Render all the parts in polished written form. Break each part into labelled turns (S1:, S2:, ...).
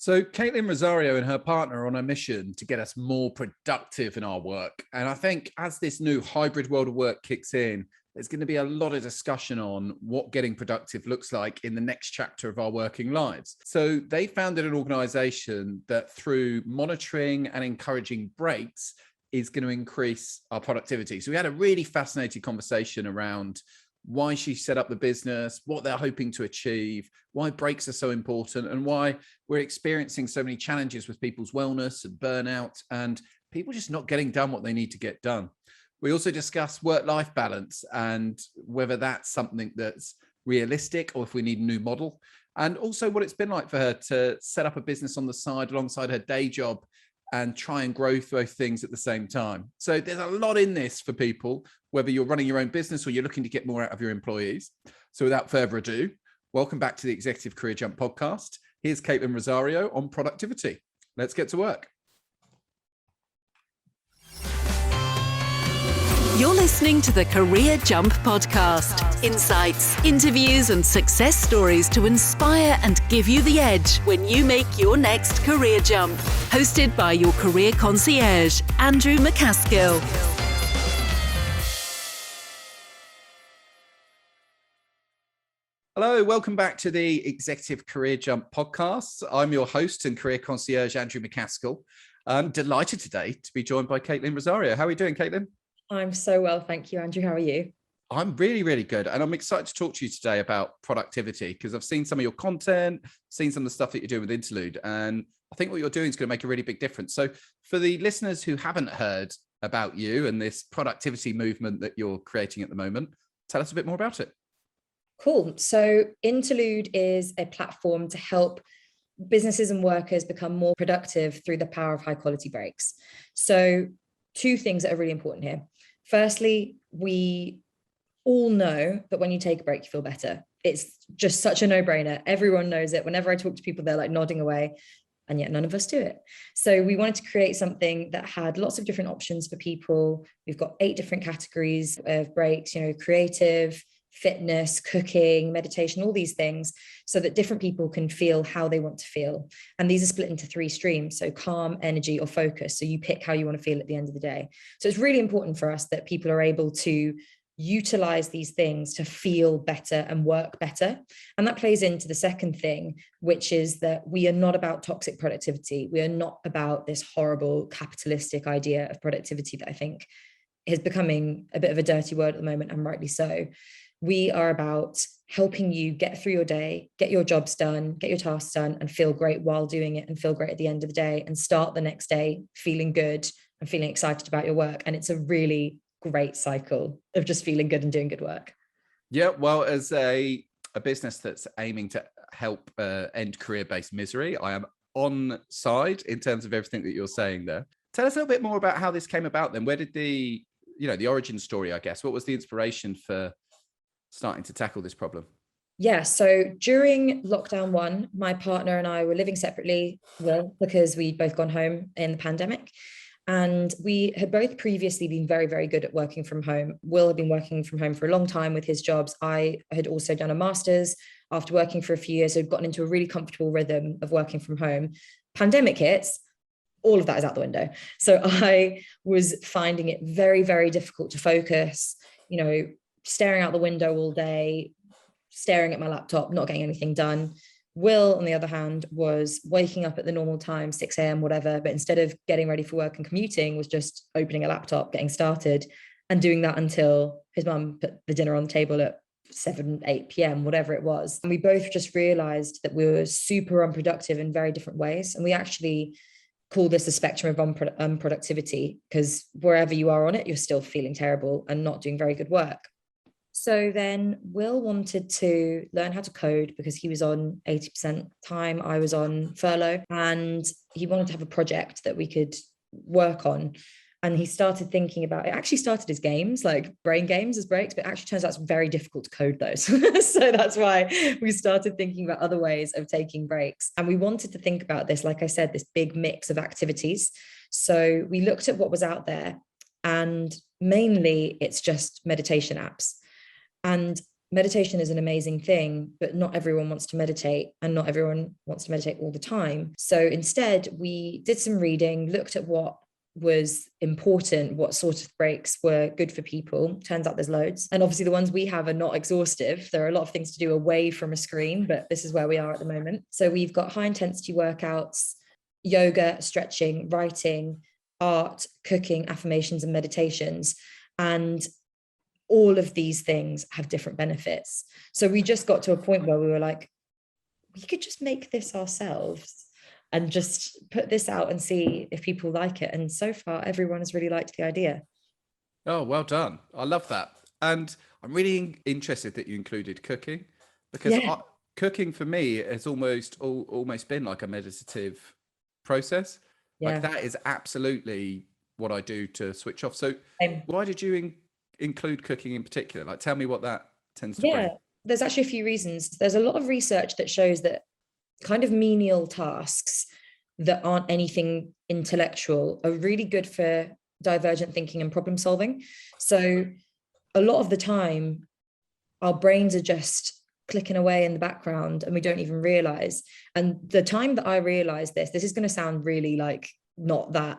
S1: So Caitlin Rozario and her partner are on a mission to get us more productive in our work. And I think as this new hybrid world of work kicks in, there's going to be a lot of discussion on what getting productive looks like in the next chapter of our working lives. So they founded an organization that through monitoring and encouraging breaks is going to increase our productivity. So we had a really fascinating conversation around why she set up the business, what they're hoping to achieve, why breaks are so important, and why we're experiencing so many challenges with people's wellness and burnout and people just not getting done what they need to get done. We also discuss work-life balance and whether that's something that's realistic or if we need a new model, and also what it's been like for her to set up a business on the side alongside her day job and try and grow both things at the same time. So there's a lot in this for people, whether you're running your own business or you're looking to get more out of your employees. So without further ado, welcome back to the Executive Career Jump podcast. Here's Caitlin Rozario on productivity. Let's get to work.
S2: You're listening to the Career Jump podcast. Insights, interviews, and success stories to inspire and give you the edge when you make your next career jump. Hosted by your career concierge, Andrew MacAskill.
S1: Hello, welcome back to the Executive Career Jump podcast. I'm your host and career concierge, Andrew MacAskill. I'm delighted today to be joined by Caitlin Rozario. How are you doing, Caitlin?
S3: I'm so well, thank you, Andrew. How are you?
S1: I'm really, really good. And I'm excited to talk to you today about productivity because I've seen some of your content, seen some of the stuff that you're doing with Interlude. And I think what you're doing is going to make a really big difference. So for the listeners who haven't heard about you and this productivity movement that you're creating at the moment, tell us a bit more about it.
S3: Cool. So Interlude is a platform to help businesses and workers become more productive through the power of high quality breaks. So two things that are really important here. Firstly, we all know that when you take a break, you feel better. It's just such a no-brainer. Everyone knows it. Whenever I talk to people, they're like nodding away, and yet none of us do it. So we wanted to create something that had lots of different options for people. We've got 8 different categories of breaks, creative, fitness, cooking, meditation, all these things, so that different people can feel how they want to feel. And these are split into 3 streams. So calm, energy, or focus. So you pick how you want to feel at the end of the day. So it's really important for us that people are able to utilize these things to feel better and work better. And that plays into the second thing, which is that we are not about toxic productivity. We are not about this horrible capitalistic idea of productivity that I think is becoming a bit of a dirty word at the moment, and rightly so. We are about helping you get through your day, get your jobs done, get your tasks done, and feel great while doing it, and feel great at the end of the day, and start the next day feeling good and feeling excited about your work. And it's a really great cycle of just feeling good and doing good work.
S1: Yeah, well, as a business that's aiming to help end career-based misery, I am on side in terms of everything that you're saying there. Tell us a little bit more about how this came about then. Where did the origin story, I guess, what was the inspiration for starting to tackle this problem?
S3: Yeah, so during lockdown 1, my partner and I were living separately, because we'd both gone home in the pandemic. And we had both previously been very, very good at working from home. Will had been working from home for a long time with his jobs. I had also done a master's after working for a few years. So I'd gotten into a really comfortable rhythm of working from home. Pandemic hits, all of that is out the window. So I was finding it very, very difficult to focus, staring out the window all day, staring at my laptop, not getting anything done. Will, on the other hand, was waking up at the normal time, 6 a.m., whatever, but instead of getting ready for work and commuting, was just opening a laptop, getting started, and doing that until his mum put the dinner on the table at 7, 8 p.m., whatever it was. And we both just realized that we were super unproductive in very different ways. And we actually call this a spectrum of unproductivity, because wherever you are on it, you're still feeling terrible and not doing very good work. So then Will wanted to learn how to code because he was on 80% time. I was on furlough, and he wanted to have a project that we could work on. And he started thinking about, it actually started as games, like brain games as breaks, but it actually turns out it's very difficult to code those. So that's why we started thinking about other ways of taking breaks. And we wanted to think about this, like I said, this big mix of activities. So we looked at what was out there, and mainly it's just meditation apps. And meditation is an amazing thing, but not everyone wants to meditate, and not everyone wants to meditate all the time. So instead, we did some reading, looked at what was important, what sort of breaks were good for people. Turns out there's loads. And obviously the ones we have are not exhaustive. There are a lot of things to do away from a screen, but this is where we are at the moment. So we've got high intensity workouts, yoga, stretching, writing, art, cooking, affirmations, and meditations. And all of these things have different benefits. So we just got to a point where we were like, we could just make this ourselves and just put this out and see if people like it. And so far, everyone has really liked the idea.
S1: Oh, well done. I love that. And I'm really interested that you included cooking, because cooking for me has almost been like a meditative process. Like that is absolutely what I do to switch off. So why did you include cooking in particular? Like, tell me what that tends to bring.
S3: There's actually a few reasons. There's a lot of research that shows that kind of menial tasks that aren't anything intellectual are really good for divergent thinking and problem solving. So a lot of the time, our brains are just clicking away in the background and we don't even realize. And the time that I realized this is going to sound really like not that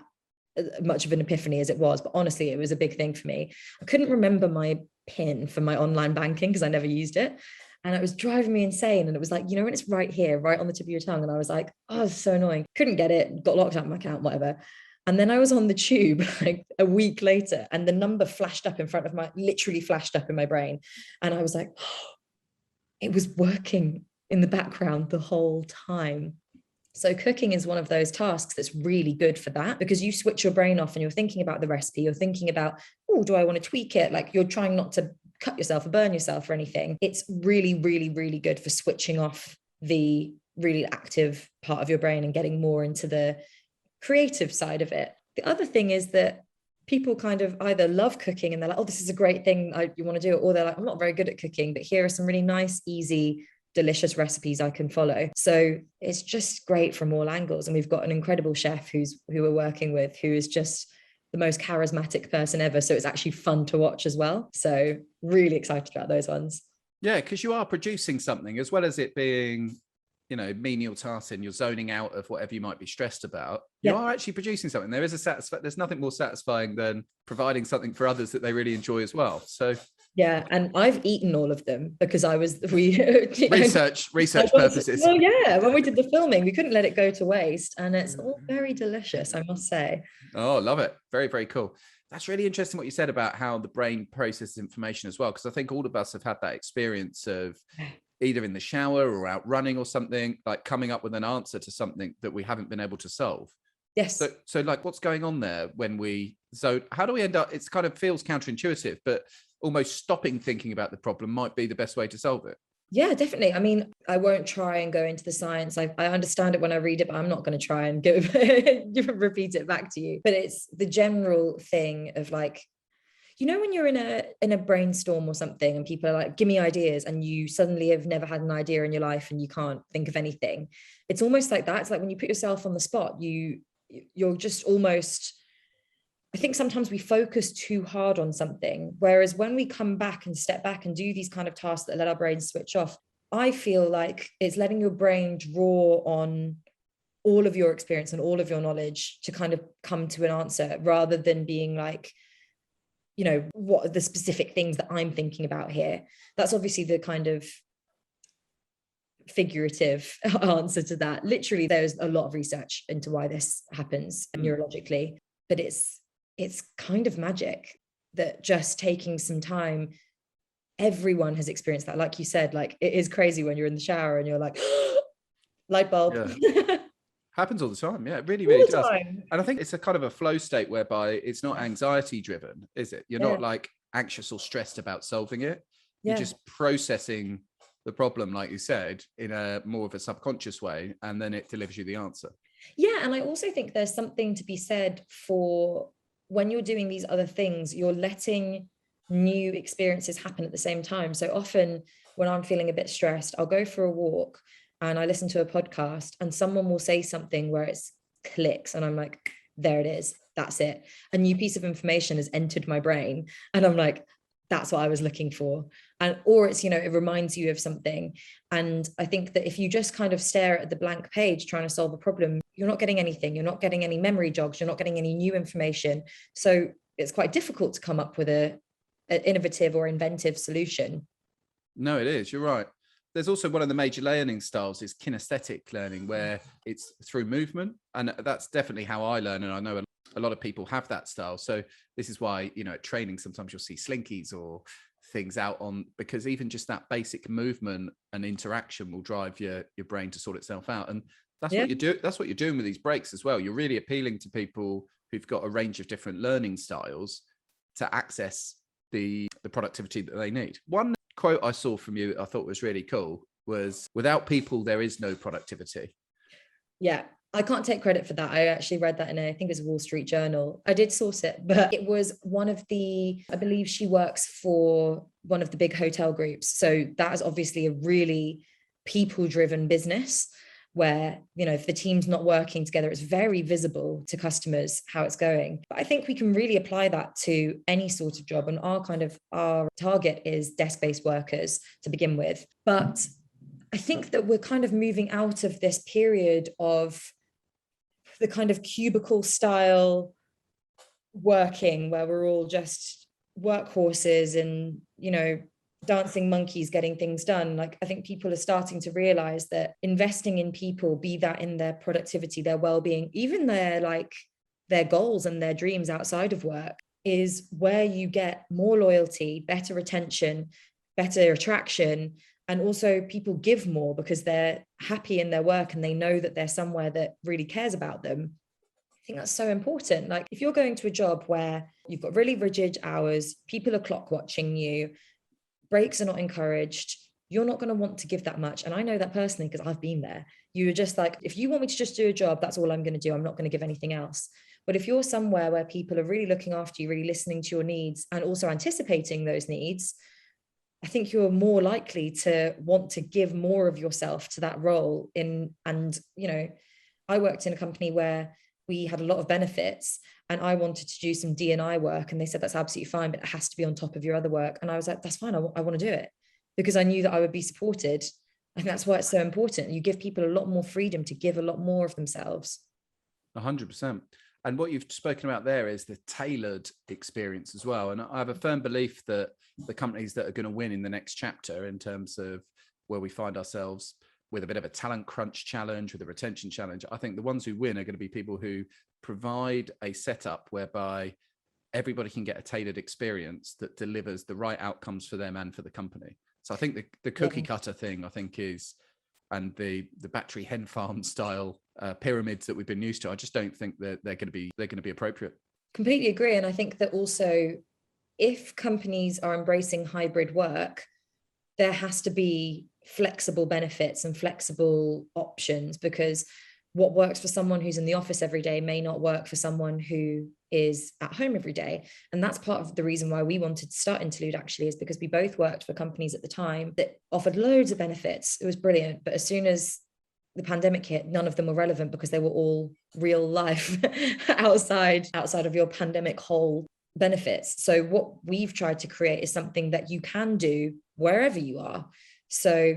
S3: much of an epiphany as it was, but honestly, it was a big thing for me. I couldn't remember my PIN for my online banking because I never used it. And it was driving me insane. And it was like, when it's right here, right on the tip of your tongue. And I was like, oh, it's so annoying. Couldn't get it, got locked out of my account, whatever. And then I was on the tube like a week later and the number literally flashed up in my brain. And I was like, oh, it was working in the background the whole time. So cooking is one of those tasks that's really good for that, because you switch your brain off and you're thinking about the recipe. You're thinking about, oh, do I want to tweak it? Like, you're trying not to cut yourself or burn yourself or anything. It's really, really, really good for switching off the really active part of your brain and getting more into the creative side of it. The other thing is that people kind of either love cooking and they're like, oh, this is a great thing, you want to do it, or they're like, I'm not very good at cooking, but here are some really nice, easy, delicious recipes I can follow. So it's just great from all angles. And we've got an incredible chef who we're working with, who is just the most charismatic person ever. So it's actually fun to watch as well. So really excited about those ones. Yeah,
S1: because you are producing something, as well as it being, menial tasks and you're zoning out of whatever you might be stressed about. You are actually producing something. There is there's nothing more satisfying than providing something for others that they really enjoy as well. So
S3: yeah, and I've eaten all of them because
S1: research purposes.
S3: Well, yeah, when we did the filming, we couldn't let it go to waste, and it's all very delicious, I must say.
S1: Oh, love it. Very, very cool. That's really interesting what you said about how the brain processes information as well, because I think all of us have had that experience of either in the shower or out running or something, like coming up with an answer to something that we haven't been able to solve.
S3: Yes.
S1: So like, what's going on there so how do we end up, it's kind of feels counterintuitive, but almost stopping thinking about the problem might be the best way to solve it.
S3: Yeah, definitely. I mean, I won't try and go into the science. I understand it when I read it, but I'm not going to try and repeat it back to you. But it's the general thing of like, when you're in a brainstorm or something and people are like, give me ideas, and you suddenly have never had an idea in your life and you can't think of anything. It's almost like that. It's like when you put yourself on the spot, you're just almost, I think sometimes we focus too hard on something. Whereas when we come back and step back and do these kind of tasks that let our brains switch off, I feel like it's letting your brain draw on all of your experience and all of your knowledge to kind of come to an answer, rather than being like, what are the specific things that I'm thinking about here? That's obviously the kind of figurative answer to that. Literally, there's a lot of research into why this happens neurologically, but it's kind of magic that just taking some time, everyone has experienced that. Like you said, like it is crazy when you're in the shower and you're like, light bulb.
S1: Yeah. Happens all the time. Yeah, it really, really does. And I think it's a kind of a flow state whereby it's not anxiety driven, is it? You're not like anxious or stressed about solving it. You're just processing the problem, like you said, in a more of a subconscious way, and then it delivers you the answer.
S3: Yeah, and I also think there's something to be said for when you're doing these other things, you're letting new experiences happen at the same time. So often when I'm feeling a bit stressed, I'll go for a walk and I listen to a podcast and someone will say something where it clicks and I'm like, there it is, that's it. A new piece of information has entered my brain and I'm like, that's what I was looking for. And, or it's, it reminds you of something. And I think that if you just kind of stare at the blank page trying to solve a problem, you're not getting anything. You're not getting any memory jogs. You're not getting any new information. So it's quite difficult to come up with an innovative or inventive solution.
S1: No, it is. You're right. There's also one of the major learning styles is kinesthetic learning, where it's through movement. And that's definitely how I learn. And I know a lot of people have that style. So this is why, at training, sometimes you'll see slinkies or things out on, because even just that basic movement and interaction will drive your brain to sort itself out. And that's what you do. That's what you're doing with these breaks as well. You're really appealing to people who've got a range of different learning styles to access the productivity that they need. One quote I saw from you I thought was really cool was, without people, there is no productivity.
S3: Yeah. I can't take credit for that. I actually read that in I think it was a Wall Street Journal. I did source it, but it was one of I believe she works for one of the big hotel groups. So that is obviously a really people-driven business where, if the team's not working together, it's very visible to customers how it's going. But I think we can really apply that to any sort of job. And our target is desk-based workers to begin with. But I think that we're kind of moving out of this period of the kind of cubicle style working where we're all just workhorses and, dancing monkeys getting things done. Like, I think people are starting to realize that investing in people, be that in their productivity, their well-being, even their goals and their dreams outside of work, is where you get more loyalty, better retention, better attraction. And also people give more because they're happy in their work and they know that they're somewhere that really cares about them. I think that's so important. Like, if you're going to a job where you've got really rigid hours, people are clock watching you, breaks are not encouraged, you're not going to want to give that much. And I know that personally because I've been there. You're just like, if you want me to just do a job, that's all I'm going to do. I'm not going to give anything else. But if you're somewhere where people are really looking after you, really listening to your needs and also anticipating those needs, I think you're more likely to want to give more of yourself to that role. I worked in a company where we had a lot of benefits and I wanted to do some D&I work. And they said, that's absolutely fine, but it has to be on top of your other work. And I was like, that's fine. I want to do it because I knew that I would be supported. And that's why it's so important. You give people a lot more freedom to give a lot more of themselves.
S1: 100%. And what you've spoken about there is the tailored experience as well. And I have a firm belief that the companies that are going to win in the next chapter, in terms of where we find ourselves with a bit of a talent crunch challenge, with a retention challenge, I think the ones who win are going to be people who provide a setup whereby everybody can get a tailored experience that delivers the right outcomes for them and for the company. So I think the cookie cutter thing, I think, is, and the battery hen farm style pyramids that we've been used to, I just don't think that they're going to be appropriate.
S3: Completely agree. And I think that also, if companies are embracing hybrid work, there has to be flexible benefits and flexible options, because what works for someone who's in the office every day may not work for someone who is at home every day. And that's part of the reason why we wanted to start Interlude, actually, is because we both worked for companies at the time that offered loads of benefits. It was brilliant. But as soon as the pandemic hit, none of them were relevant because they were all real life outside of your pandemic hole benefits. So what we've tried to create is something that you can do wherever you are. So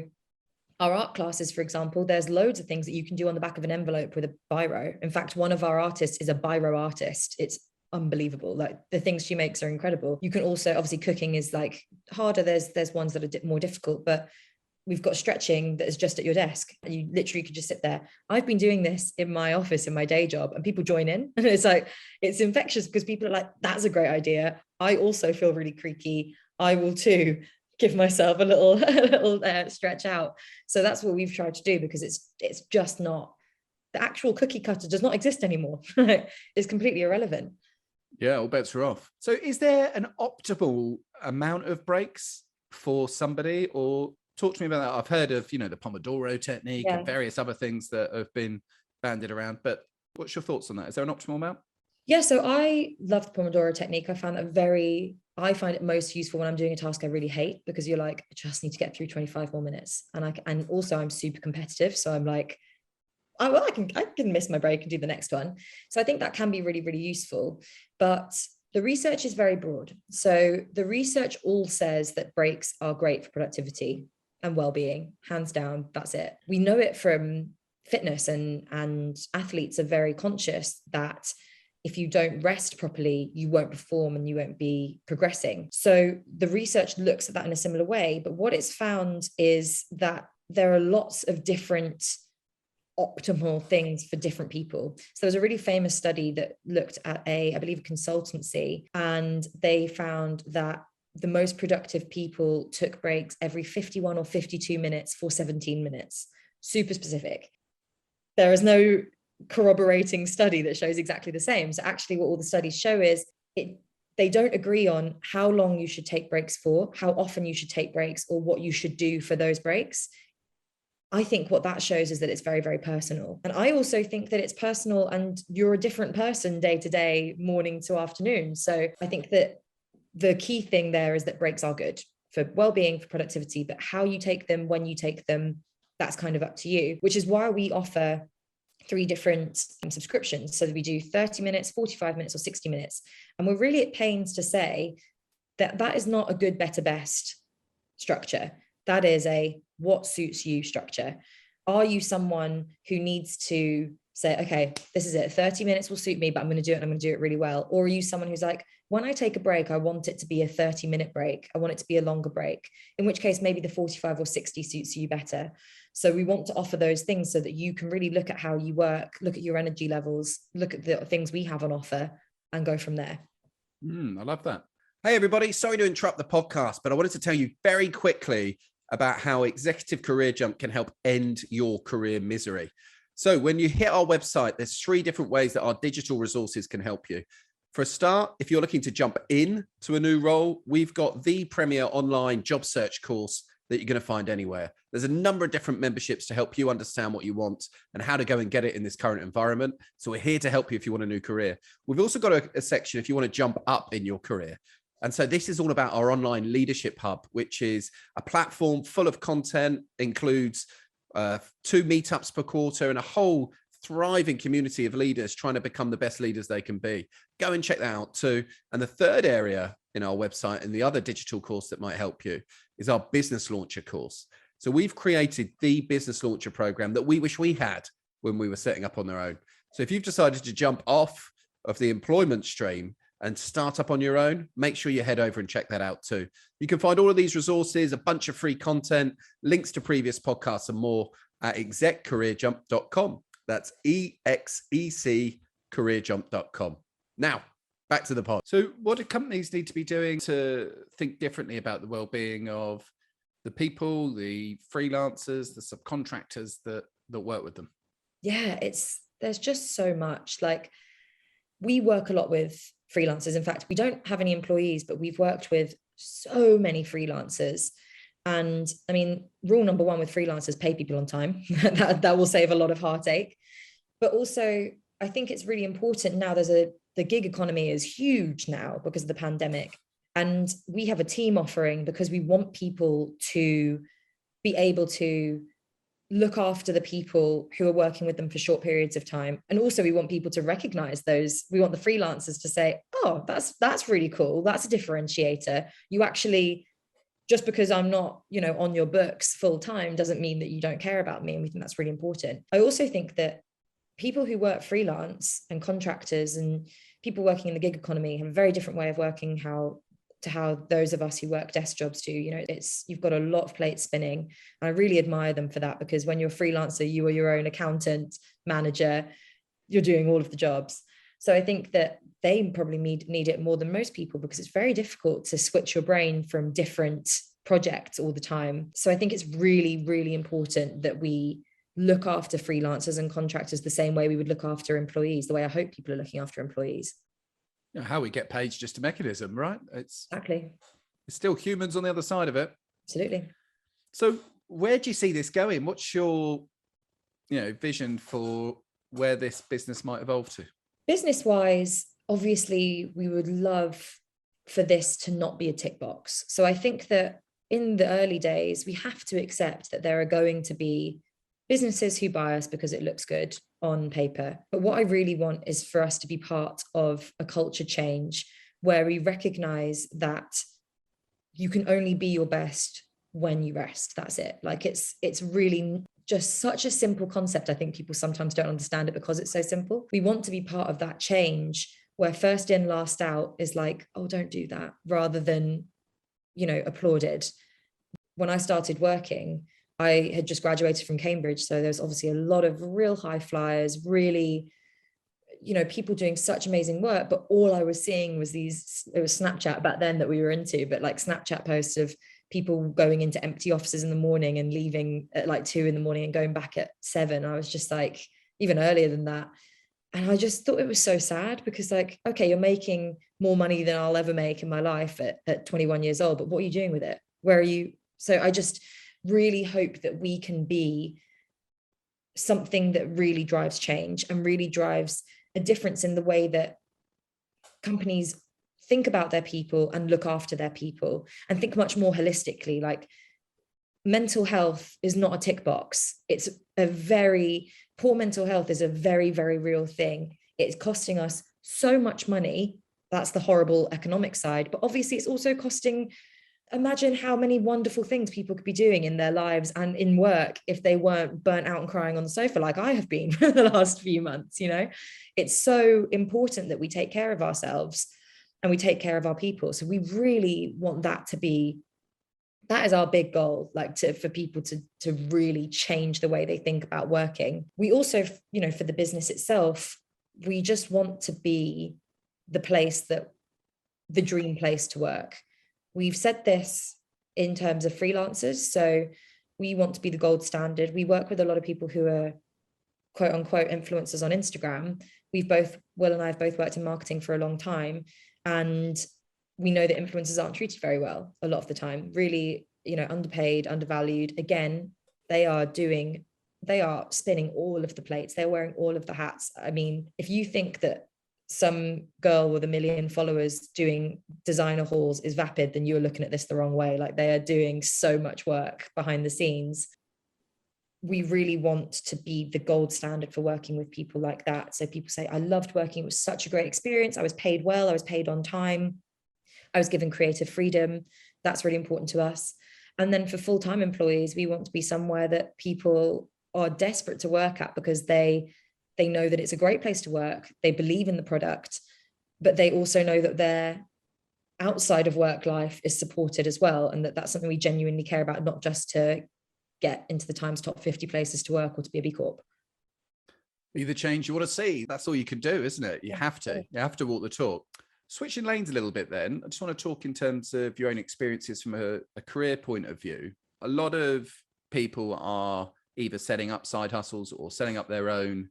S3: our art classes, for example, there's loads of things that you can do on the back of an envelope with a biro. In fact, one of our artists is a biro artist. It's unbelievable. Like, the things she makes are incredible. You can also, obviously cooking is like harder. There's ones that are more difficult, but we've got stretching that is just at your desk. You literally could just sit there. I've been doing this in my office, in my day job, and people join in. And it's like, it's infectious because people are like, that's a great idea. I also feel really creaky. I will too give myself a little stretch out. So that's what we've tried to do, because it's just not, the actual cookie cutter does not exist anymore. It's completely irrelevant.
S1: Yeah, all bets are off. So is there an optimal amount of breaks for somebody? Or talk to me about that. I've heard of, the Pomodoro technique and various other things that have been bandied around, but what's your thoughts on that? Is there an optimal amount?
S3: Yeah, so I love the Pomodoro technique. I find it most useful when I'm doing a task I really hate, because you're like, I just need to get through 25 more minutes. And also I'm super competitive. So I'm like, I can miss my break and do the next one. So I think that can be really, really useful. But The research is very broad. So the research all says that breaks are great for productivity and well-being, hands down. That's it. We know it from fitness, and athletes are very conscious that if you don't rest properly, you won't perform and you won't be progressing. So the research looks at that in a similar way. But what it's found is that there are lots of different optimal things for different people. So there's a really famous study that looked at I believe a consultancy, and they found that the most productive people took breaks every 51 or 52 minutes for 17 minutes. Super specific. There is no corroborating study that shows exactly the same. So actually what all the studies show is they don't agree on how long you should take breaks for, how often you should take breaks, or what you should do for those breaks. I think what that shows is that it's very, very personal. And I also think that it's personal, and you're a different person day to day, morning to afternoon. So I think that the key thing there is that breaks are good for well-being, for productivity, but how you take them, when you take them, that's kind of up to you, which is why we offer 3 different subscriptions. So we do 30 minutes, 45 minutes, or 60 minutes. And we're really at pains to say that that is not a good, better, best structure. That is a what suits you structure. Are you someone who needs to say, okay, this is it, 30 minutes will suit me, but I'm going to do it and I'm going to do it really well? Or are you someone who's like, when I take a break, I want it to be a 30-minute break. I want it to be a longer break, in which case maybe the 45 or 60 suits you better. So we want to offer those things so that you can really look at how you work, look at your energy levels, look at the things we have on offer, and go from there.
S1: I love that. Hey, everybody. Sorry to interrupt the podcast, but I wanted to tell you very quickly about how Executive Career Jump can help end your career misery. So when you hit our website, there's 3 different ways that our digital resources can help you. For a start, if you're looking to jump in to a new role, we've got the premier online job search course that you're going to find anywhere. There's a number of different memberships to help you understand what you want and how to go and get it in this current environment. So we're here to help you if you want a new career. We've also got a section if you want to jump up in your career. And so this is all about our online leadership hub, which is a platform full of content, includes 2 meetups per quarter and a whole thriving community of leaders trying to become the best leaders they can be. Go and check that out too. And the third area in our website and the other digital course that might help you is our business launcher course. So we've created the business launcher program that we wish we had when we were setting up on their own. So if you've decided to jump off of the employment stream and start up on your own, make sure you head over and check that out too. You can find all of these resources, a bunch of free content, links to previous podcasts and more at execcareerjump.com. That's execcareerjump.com. Now, back to the pod. So what do companies need to be doing to think differently about the well-being of the people, the freelancers, the subcontractors that work with them?
S3: Yeah, there's just so much. Like, we work a lot with freelancers. In fact, we don't have any employees, but we've worked with so many freelancers. And I mean, rule number 1 with freelancers, pay people on time. that will save a lot of heartache. But also, I think it's really important now. The gig economy is huge now because of the pandemic. And we have a team offering because we want people to be able to look after the people who are working with them for short periods of time. And also we want people to recognize those. We want the freelancers to say, oh, that's really cool. That's a differentiator. You actually, just because I'm not, on your books full time doesn't mean that you don't care about me. And we think that's really important. I also think that people who work freelance and contractors and people working in the gig economy have a very different way of working to how those of us who work desk jobs do. You've got a lot of plates spinning. And I really admire them for that, because when you're a freelancer, you are your own accountant, manager, you're doing all of the jobs. So I think that they probably need it more than most people, because it's very difficult to switch your brain from different projects all the time. So I think it's really, really important that we look after freelancers and contractors the same way we would look after employees, the way I hope people are looking after employees.
S1: How we get paid is just a mechanism, right?
S3: Exactly.
S1: It's still humans on the other side of it.
S3: Absolutely.
S1: So where do you see this going? What's your, vision for where this business might evolve to?
S3: Business-wise, obviously, we would love for this to not be a tick box. So I think that in the early days, we have to accept that there are going to be businesses who buy us because it looks good on paper. But what I really want is for us to be part of a culture change where we recognize that you can only be your best when you rest. That's it. Like it's really just such a simple concept. I think people sometimes don't understand it because it's so simple. We want to be part of that change where first in, last out is like, oh, don't do that, rather than, applauded. When I started working, I had just graduated from Cambridge. So there's obviously a lot of real high flyers, really, people doing such amazing work. But all I was seeing was it was Snapchat back then that we were into, but like Snapchat posts of people going into empty offices in the morning and leaving at like 2 a.m. and going back at 7. I was just like, even earlier than that. And I just thought it was so sad because like, okay, you're making more money than I'll ever make in my life at 21 years old, but what are you doing with it? Where are you? So I just really hope that we can be something that really drives change and really drives a difference in the way that companies think about their people and look after their people and think much more holistically. Like mental health is not a tick box. Poor mental health is a very, very real thing. It's costing us so much money. That's the horrible economic side. But obviously it's also costing, imagine how many wonderful things people could be doing in their lives and in work if they weren't burnt out and crying on the sofa like I have been for the last few months. It's so important that we take care of ourselves and we take care of our people. So we really want that is our big goal, like for people to really change the way they think about working. We also, for the business itself, we just want to be the dream place to work. We've said this in terms of freelancers. So we want to be the gold standard. We work with a lot of people who are quote unquote influencers on Instagram. Will and I have both worked in marketing for a long time. And we know that influencers aren't treated very well a lot of the time, really, underpaid, undervalued. Again, they are spinning all of the plates. They're wearing all of the hats. I mean, if you think that some girl with 1 million followers doing designer hauls is vapid, then you're looking at this the wrong way. Like they are doing so much work behind the scenes. We really want to be the gold standard for working with people like that. So people say, I loved working. It was such a great experience. I was paid well. I was paid on time. I was given creative freedom. That's really important to us. And then for full-time employees, we want to be somewhere that people are desperate to work at because they know that it's a great place to work. They believe in the product, but they also know that their outside of work life is supported as well. And that's something we genuinely care about, not just to get into the Times top 50 places to work or to be a B Corp.
S1: Be the change you want to see. That's all you can do, isn't it? You have to walk the talk. Switching lanes a little bit then, I just want to talk in terms of your own experiences from a career point of view. A lot of people are either setting up side hustles or setting up their own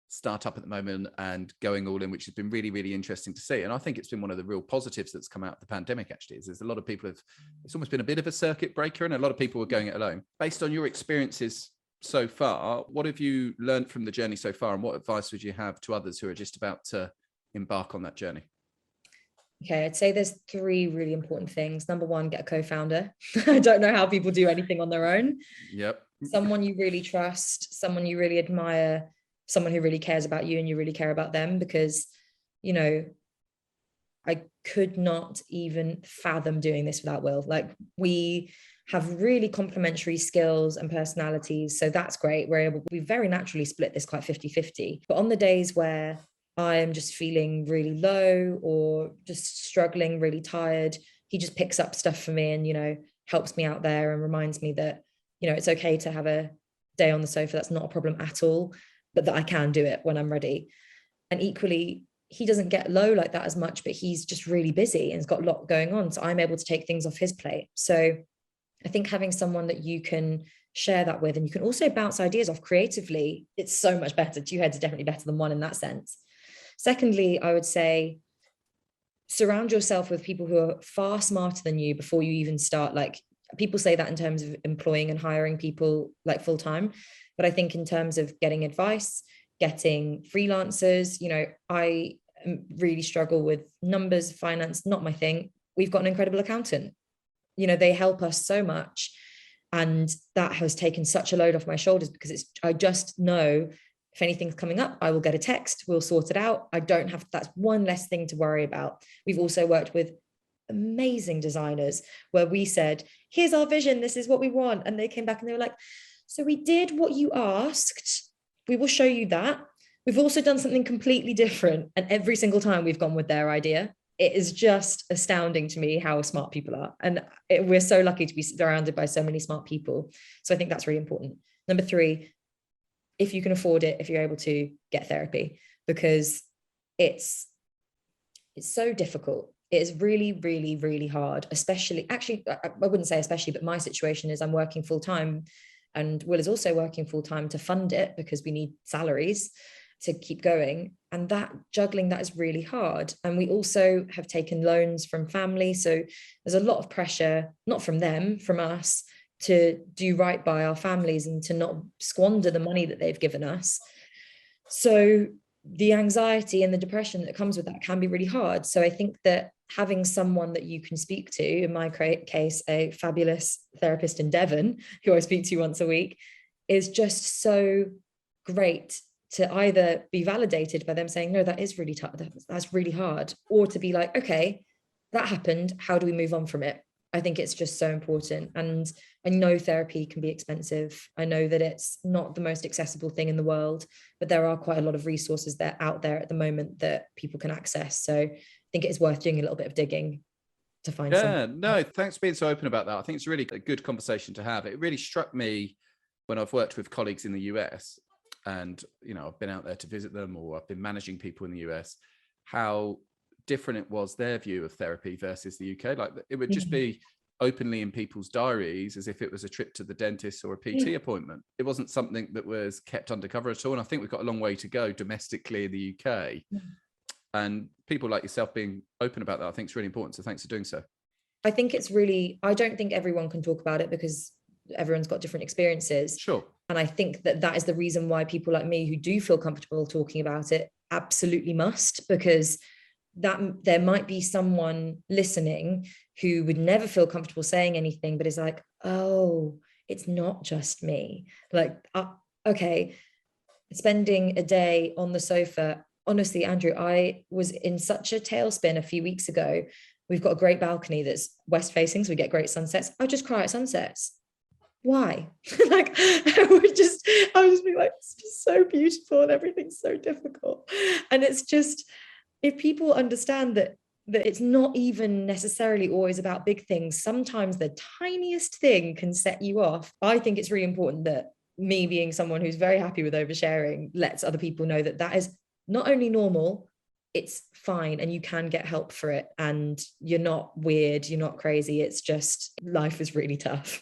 S1: startup at the moment and going all in, which has been really, really interesting to see. And I think it's been one of the real positives that's come out of the pandemic, actually, is there's a lot of people it's almost been a bit of a circuit breaker and a lot of people are going it alone. Based on your experiences so far, what have you learned from the journey so far and what advice would you have to others who are just about to embark on that journey?
S3: Okay, I'd say there's 3 really important things. Number 1, get a co-founder. I don't know how people do anything on their own.
S1: Yep.
S3: Someone you really trust, someone you really admire, someone who really cares about you and you really care about them, because, I could not even fathom doing this without Will. Like we have really complementary skills and personalities. So that's great. We very naturally split this quite 50-50. But on the days where I am just feeling really low or just struggling, really tired, he just picks up stuff for me and, helps me out there and reminds me that, it's okay to have a day on the sofa. That's not a problem at all, but that I can do it when I'm ready. And equally, he doesn't get low like that as much, but he's just really busy and has got a lot going on. So I'm able to take things off his plate. So I think having someone that you can share that with, and you can also bounce ideas off creatively, it's so much better. 2 heads are definitely better than 1 in that sense. Secondly, I would say surround yourself with people who are far smarter than you before you even start. Like people say that in terms of employing and hiring people like full time. But I think in terms of getting advice, getting freelancers, I really struggle with numbers, finance, not my thing. We've got an incredible accountant. They help us so much. And that has taken such a load off my shoulders because I just know If anything's coming up, I will get a text. We'll sort it out. That's one less thing to worry about. We've also worked with amazing designers where we said, here's our vision. This is what we want. And they came back and they were like, so we did what you asked. We will show you that. We've also done something completely different. And every single time we've gone with their idea. It is just astounding to me how smart people are. And we're so lucky to be surrounded by so many smart people. So I think that's really important. Number 3, if you can afford it, if you're able to, get therapy, because it's so difficult. It is really, really, really hard, especially, actually, I wouldn't say especially, but my situation is I'm working full time and Will is also working full time to fund it because we need salaries to keep going. And that juggling that is really hard. And we also have taken loans from family. So there's a lot of pressure, not from them, from us, to do right by our families and to not squander the money that they've given us. So the anxiety and the depression that comes with that can be really hard. So I think that having someone that you can speak to, in my case, a fabulous therapist in Devon, who I speak to once a week, is just so great to either be validated by them saying, no, that is really tough, that's really hard, or to be like, okay, that happened, how do we move on from it? I think it's just so important. And I know therapy can be expensive. I know that it's not the most accessible thing in the world, but there are quite a lot of resources that are out there at the moment that people can access. So I think it is worth doing a little bit of digging to find something.
S1: No, thanks for being so open about that. I think it's really a good conversation to have. It really struck me when I've worked with colleagues in the US and, I've been out there to visit them, or I've been managing people in the US, how different it was, their view of therapy versus the UK. Like, it would just be openly in people's diaries as if it was a trip to the dentist or a PT appointment. It wasn't something that was kept undercover at all. And I think we've got a long way to go domestically in the UK. And people like yourself being open about that, I think is really important. So thanks for doing so.
S3: I think I don't think everyone can talk about it because everyone's got different experiences.
S1: Sure.
S3: And I think that is the reason why people like me who do feel comfortable talking about it absolutely must, because that there might be someone listening who would never feel comfortable saying anything, but is like, oh, it's not just me. Like, okay, spending a day on the sofa. Honestly, Andrew, I was in such a tailspin a few weeks ago. We've got a great balcony that's west facing, so we get great sunsets. I just cry at sunsets. Why? Like, I would just be like, it's just so beautiful and everything's so difficult. And it's just, if people understand that it's not even necessarily always about big things, sometimes the tiniest thing can set you off. I think it's really important that me, being someone who's very happy with oversharing, lets other people know that is not only normal, it's fine, and you can get help for it, and you're not weird, you're not crazy. It's just, life is really tough.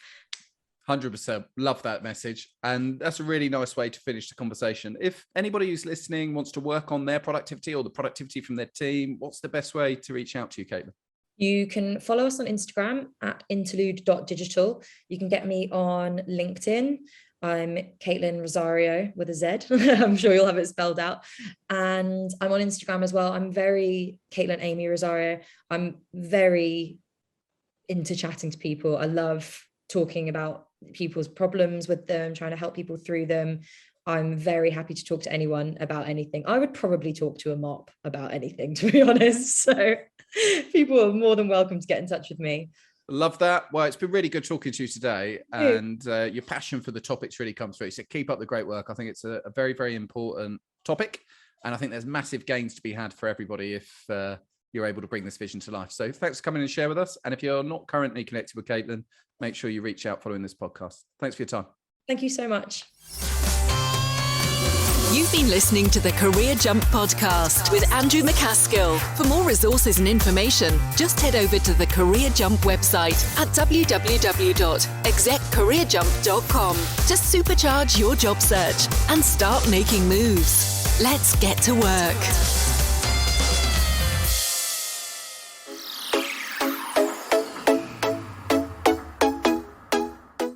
S1: 100%. Love that message. And that's a really nice way to finish the conversation. If anybody who's listening wants to work on their productivity or the productivity from their team, what's the best way to reach out to you, Caitlin?
S3: You can follow us on Instagram at interlude.digital. You can get me on LinkedIn. I'm Caitlin Rozario with a Z. I'm sure you'll have it spelled out. And I'm on Instagram as well. I'm very Caitlin Amy Rozario. I'm very into chatting to people. I love talking about people's problems with them, trying to help people through them. I'm very happy to talk to anyone about anything. I would probably talk to a mop about anything, to be honest. So people are more than welcome to get in touch with me.
S1: Love that. Well, it's been really good talking to you today, and your passion for the topics really comes through. So keep up the great work. I think it's a very, very important topic, and I think there's massive gains to be had for everybody if you're able to bring this vision to life. So thanks for coming and share with us. And if you're not currently connected with Caitlin, make sure you reach out following this podcast. Thanks for your time.
S3: Thank you so much.
S2: You've been listening to the Career Jump Podcast with Andrew MacAskill. For more resources and information, just head over to the Career Jump website at www.execcareerjump.com to supercharge your job search and start making moves. Let's get to work.